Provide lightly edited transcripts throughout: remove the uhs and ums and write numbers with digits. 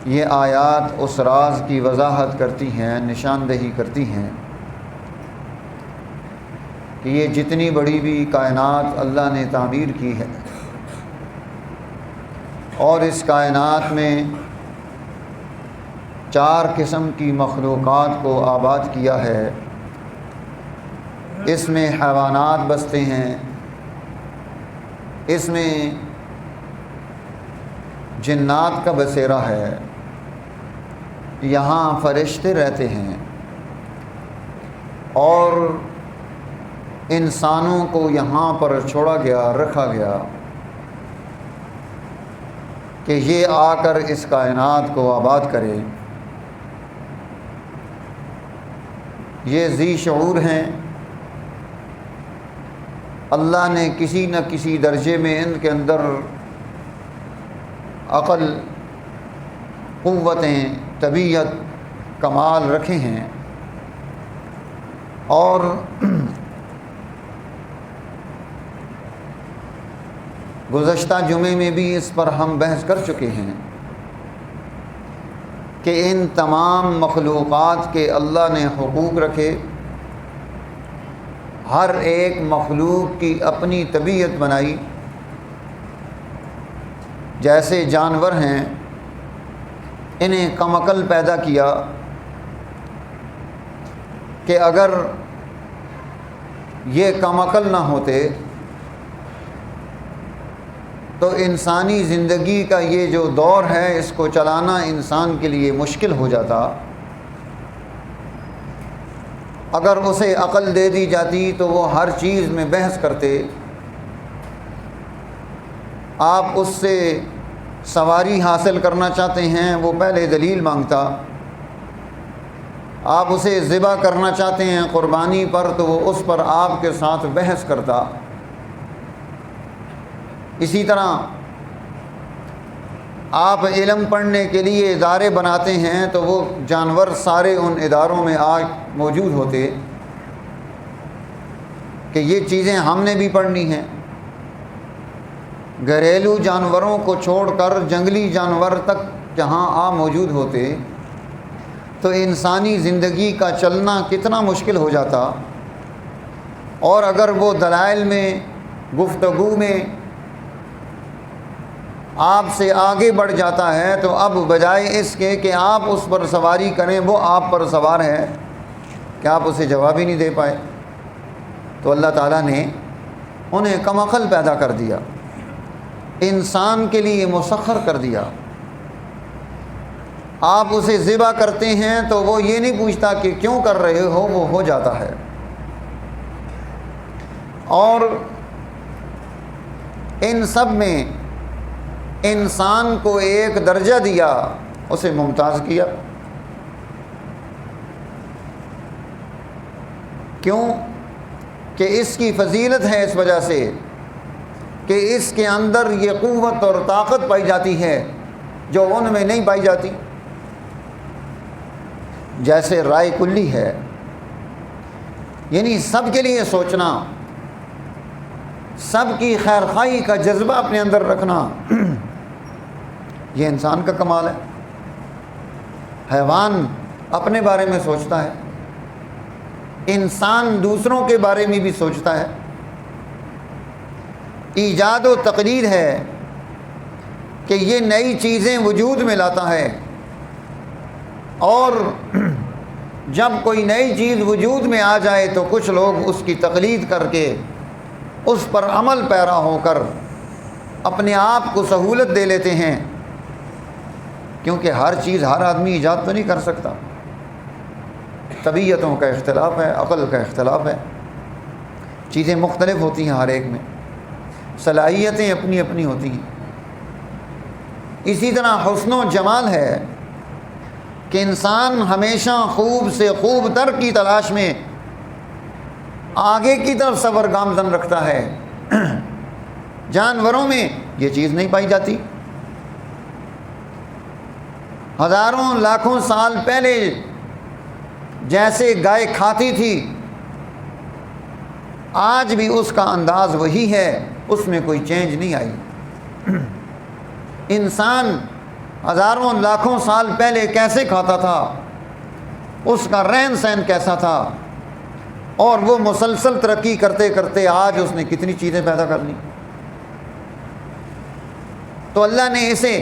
یہ آیات اس راز کی وضاحت کرتی ہیں، نشاندہی کرتی ہیں کہ یہ جتنی بڑی بھی کائنات اللہ نے تعمیر کی ہے اور اس کائنات میں 4 قسم کی مخلوقات کو آباد کیا ہے، اس میں حیوانات بستے ہیں، اس میں جنات کا بسیرا ہے، یہاں فرشتے رہتے ہیں اور انسانوں کو یہاں پر چھوڑا گیا، رکھا گیا کہ یہ آ کر اس کائنات کو آباد کرے۔ یہ ذی شعور ہیں، اللہ نے کسی نہ کسی درجے میں ان کے اندر عقل، قوتیں، طبیعت، کمال رکھے ہیں، اور گزشتہ جمعے میں بھی اس پر ہم بحث کر چکے ہیں کہ ان تمام مخلوقات کے اللہ نے حقوق رکھے، ہر ایک مخلوق کی اپنی طبیعت بنائی۔ جیسے جانور ہیں، انہیں کم عقل پیدا کیا کہ اگر یہ کم عقل نہ ہوتے تو انسانی زندگی کا یہ جو دور ہے اس کو چلانا انسان کے لیے مشکل ہو جاتا۔ اگر اسے عقل دے دی جاتی تو وہ ہر چیز میں بحث کرتے، آپ اس سے سواری حاصل کرنا چاہتے ہیں وہ پہلے دلیل مانگتا، آپ اسے ذبح کرنا چاہتے ہیں قربانی پر تو وہ اس پر آپ کے ساتھ بحث کرتا۔ اسی طرح آپ علم پڑھنے کے لیے ادارے بناتے ہیں تو وہ جانور سارے ان اداروں میں موجود ہوتے کہ یہ چیزیں ہم نے بھی پڑھنی ہیں۔ گھریلو جانوروں کو چھوڑ کر جنگلی جانور تک جہاں موجود ہوتے تو انسانی زندگی کا چلنا کتنا مشکل ہو جاتا۔ اور اگر وہ دلائل میں، گفتگو میں آپ سے آگے بڑھ جاتا ہے تو اب بجائے اس کے کہ آپ اس پر سواری کریں وہ آپ پر سوار ہے کہ آپ اسے جواب ہی نہیں دے پائے، تو اللہ تعالیٰ نے انہیں کم عقل پیدا کر دیا، انسان کے لیے مسخر کر دیا۔ آپ اسے ذبح کرتے ہیں تو وہ یہ نہیں پوچھتا کہ کیوں کر رہے ہو، وہ ہو جاتا ہے۔ اور ان سب میں انسان کو ایک درجہ دیا، اسے ممتاز کیا۔ کیوں؟ کہ اس کی فضیلت ہے اس وجہ سے کہ اس کے اندر یہ قوت اور طاقت پائی جاتی ہے جو ان میں نہیں پائی جاتی۔ جیسے رائے کلی ہے، یعنی سب کے لیے سوچنا، سب کی خیر خواہی کا جذبہ اپنے اندر رکھنا، یہ انسان کا کمال ہے۔ حیوان اپنے بارے میں سوچتا ہے، انسان دوسروں کے بارے میں بھی سوچتا ہے۔ ایجاد و تقلید ہے کہ یہ نئی چیزیں وجود میں لاتا ہے، اور جب کوئی نئی چیز وجود میں آ جائے تو کچھ لوگ اس کی تقلید کر کے اس پر عمل پیرا ہو کر اپنے آپ کو سہولت دے لیتے ہیں، کیونکہ ہر چیز ہر آدمی ایجاد تو نہیں کر سکتا، طبیعتوں کا اختلاف ہے، عقل کا اختلاف ہے، چیزیں مختلف ہوتی ہیں، ہر ایک میں صلاحیتیں اپنی اپنی ہوتی ہیں۔ اسی طرح حسن و جمال ہے کہ انسان ہمیشہ خوب سے خوب تر کی تلاش میں آگے کی طرف سفر گامزن رکھتا ہے۔ جانوروں میں یہ چیز نہیں پائی جاتی۔ ہزاروں لاکھوں سال پہلے جیسے گائے کھاتی تھی، آج بھی اس کا انداز وہی ہے، اس میں کوئی چینج نہیں آئی۔ انسان ہزاروں لاکھوں سال پہلے کیسے کھاتا تھا، اس کا رہن سہن کیسا تھا، اور وہ مسلسل ترقی کرتے کرتے آج اس نے کتنی چیزیں پیدا کر لی۔ تو اللہ نے اسے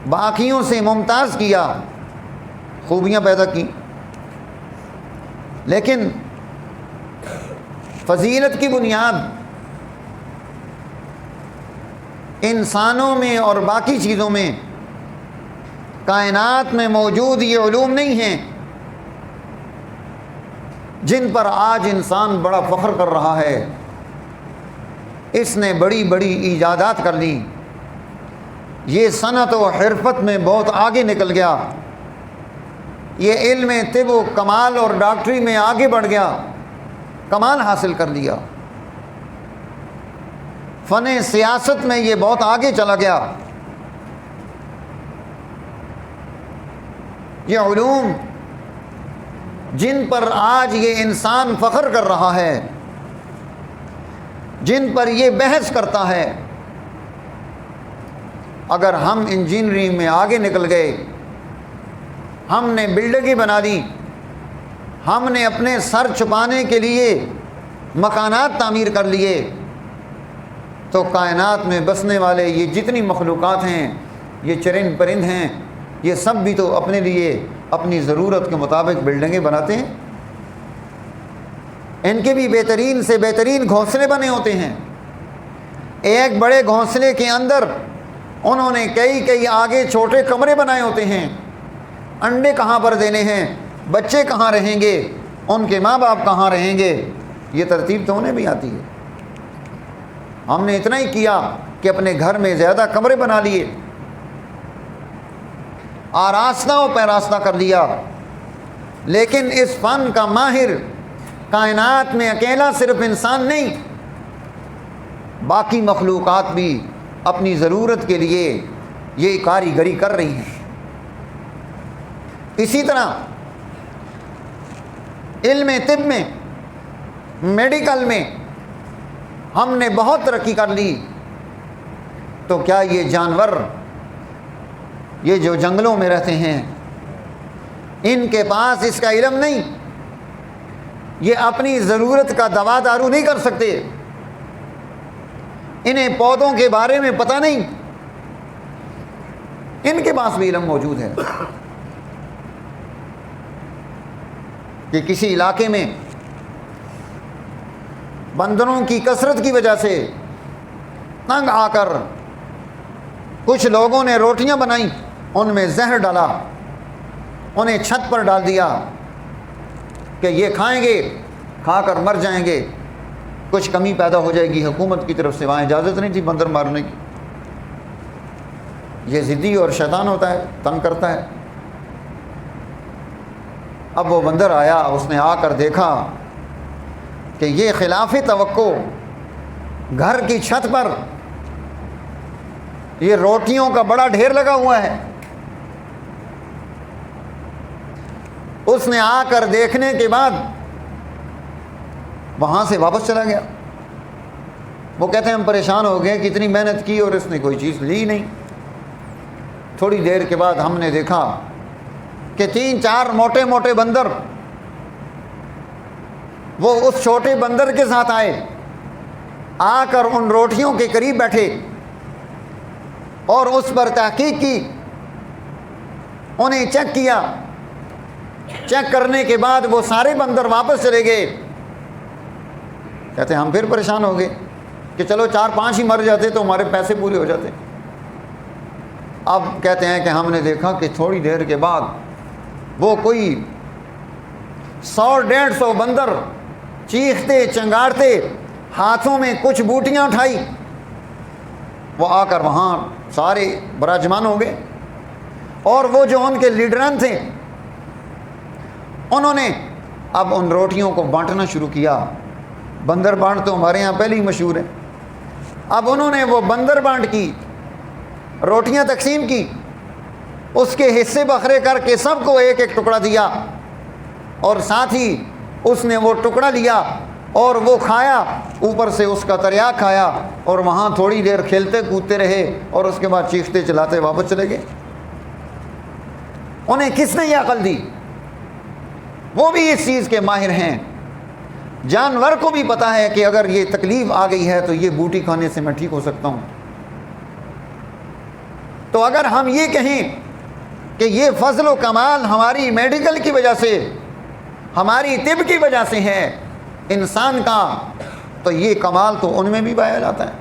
باقیوں سے ممتاز کیا، خوبیاں پیدا کی، لیکن فضیلت کی بنیاد انسانوں میں اور باقی چیزوں میں، کائنات میں موجود یہ علوم نہیں ہیں جن پر آج انسان بڑا فخر کر رہا ہے۔ اس نے بڑی بڑی ایجادات کر لی، یہ صنعت و حرفت میں بہت آگے نکل گیا، یہ علم طب و کمال اور ڈاکٹری میں آگے بڑھ گیا، کمال حاصل کر لیا، فن سیاست میں یہ بہت آگے چلا گیا۔ یہ علوم جن پر آج یہ انسان فخر کر رہا ہے، جن پر یہ بحث کرتا ہے، اگر ہم انجینئرنگ میں آگے نکل گئے، ہم نے بلڈنگیں بنا دی، ہم نے اپنے سر چھپانے کے لیے مکانات تعمیر کر لیے، تو کائنات میں بسنے والے یہ جتنی مخلوقات ہیں، یہ چرند پرند ہیں، یہ سب بھی تو اپنے لیے اپنی ضرورت کے مطابق بلڈنگیں بناتے ہیں۔ ان کے بھی بہترین سے بہترین گھونسلے بنے ہوتے ہیں، ایک بڑے گھونسلے کے اندر انہوں نے کئی آگے چھوٹے کمرے بنائے ہوتے ہیں، انڈے کہاں پر دینے ہیں، بچے کہاں رہیں گے، ان کے ماں باپ کہاں رہیں گے، یہ ترتیب تو انہیں بھی آتی ہے۔ ہم نے اتنا ہی کیا کہ اپنے گھر میں زیادہ کمرے بنا لیے، آراستہ و پیراستہ کر لیا، لیکن اس فن کا ماہر کائنات میں اکیلا صرف انسان نہیں، باقی مخلوقات بھی اپنی ضرورت کے لیے یہ کاریگری کر رہی ہیں۔ اسی طرح علم طب میں، میڈیکل میں ہم نے بہت ترقی کر لی، تو کیا یہ جانور، یہ جو جنگلوں میں رہتے ہیں، ان کے پاس اس کا علم نہیں؟ یہ اپنی ضرورت کا دوا دارو نہیں کر سکتے، انہیں پودوں کے بارے میں پتہ نہیں، ان کے پاس بھی علم موجود ہے کہ کسی علاقے میں بندروں کی کثرت کی وجہ سے تنگ آ کر کچھ لوگوں نے روٹیاں بنائیں، ان میں زہر ڈالا، انہیں چھت پر ڈال دیا کہ یہ کھائیں گے، کھا کر مر جائیں گے، کچھ کمی پیدا ہو جائے گی۔ حکومت کی طرف سے وہاں اجازت نہیں تھی بندر مارنے کی، یہ ضدی اور شیطان ہوتا ہے، تنگ کرتا ہے۔ اب وہ بندر آیا، اس نے آ کر دیکھا کہ یہ خلاف توقع گھر کی چھت پر یہ روٹیوں کا بڑا ڈھیر لگا ہوا ہے۔ اس نے آ کر دیکھنے کے بعد وہاں سے واپس چلا گیا۔ وہ کہتے ہیں ہم پریشان ہو گئے کہ اتنی محنت کی اور اس نے کوئی چیز لی نہیں۔ تھوڑی دیر کے بعد ہم نے دیکھا کہ 3-4 موٹے موٹے بندر وہ اس چھوٹے بندر کے ساتھ آئے، آ کر ان روٹیوں کے قریب بیٹھے اور اس پر تحقیق کی، انہیں چیک کیا۔ چیک کرنے کے بعد وہ سارے بندر واپس چلے گئے۔ کہتے ہیں ہم پھر پریشان ہو گئے کہ چلو 4-5 ہی مر جاتے تو ہمارے پیسے پورے ہو جاتے۔ اب کہتے ہیں کہ ہم نے دیکھا کہ تھوڑی دیر کے بعد وہ کوئی 100-150 بندر چیختے چنگاڑتے ہاتھوں میں کچھ بوٹیاں اٹھائی، وہ آ کر وہاں سارے براجمان ہو گئے، اور وہ جو ان کے لیڈران تھے انہوں نے اب ان روٹیوں کو بانٹنا شروع کیا۔ بندر بانٹ تو ہمارے یہاں پہلے ہی مشہور ہے۔ اب انہوں نے وہ بندر بانٹ کی، روٹیاں تقسیم کی، اس کے حصے بکھرے کر کے سب کو ایک ایک ٹکڑا دیا، اور ساتھ ہی اس نے وہ ٹکڑا لیا اور وہ کھایا، اوپر سے اس کا تریاک کھایا، اور وہاں تھوڑی دیر کھیلتے کودتے رہے، اور اس کے بعد چیختے چلاتے واپس چلے گئے۔ انہیں کس نے یہ عقل دی؟ وہ بھی اس چیز کے ماہر ہیں۔ جانور کو بھی پتہ ہے کہ اگر یہ تکلیف آ گئی ہے تو یہ بوٹی کھانے سے میں ٹھیک ہو سکتا ہوں۔ تو اگر ہم یہ کہیں کہ یہ فضل و کمال ہماری میڈیکل کی وجہ سے، ہماری طب کی وجہ سے ہے انسان کا، تو یہ کمال تو ان میں بھی پایا جاتا ہے۔